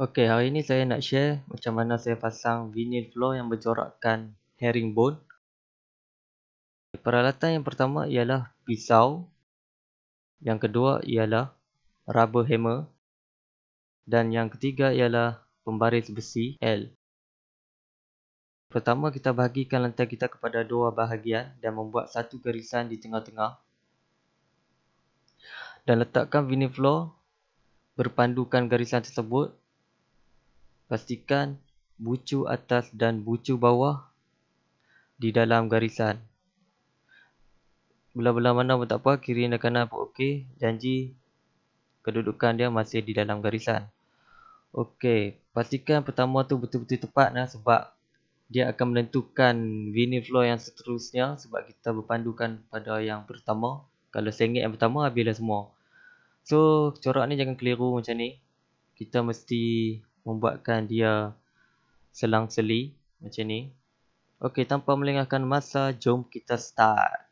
Okey, hari ini saya nak share macam mana saya pasang vinyl floor yang bercorakkan herringbone. Peralatan yang pertama ialah pisau. Yang kedua ialah rubber hammer. Dan yang ketiga ialah pembaris besi L. Pertama, kita bahagikan lantai kita kepada dua bahagian dan membuat satu garisan di tengah-tengah. Dan letakkan vinyl floor berpandukan garisan tersebut. Pastikan bucu atas dan bucu bawah di dalam garisan. Belah-belah mana pun tak apa, kiri dan kanan pun okey. Janji kedudukan dia masih di dalam garisan. Okey, pastikan pertama tu betul-betul tepat sebab dia akan menentukan vinyl floor yang seterusnya, sebab kita berpandukan pada yang pertama. Kalau sengit yang pertama, habislah semua. So, corak ni jangan keliru macam ni. Kita mesti membuatkan dia selang-seli macam ni. Okey, tanpa melengahkan masa, jom kita start.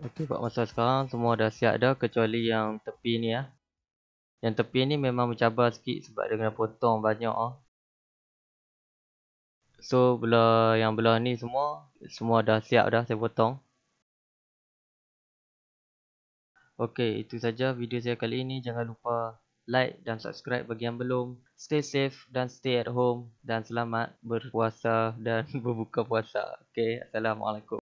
Okey, buat masa sekarang semua dah siap dah kecuali yang tepi ni ya. Yang tepi ni memang mencabar sikit sebab dia kena potong banyak ah. So belah ni semua dah siap dah saya potong. Okey, itu saja video saya kali ini. Jangan lupa like dan subscribe bagi yang belum. Stay safe dan stay at home dan selamat berpuasa dan berbuka puasa. Okey, Assalamualaikum.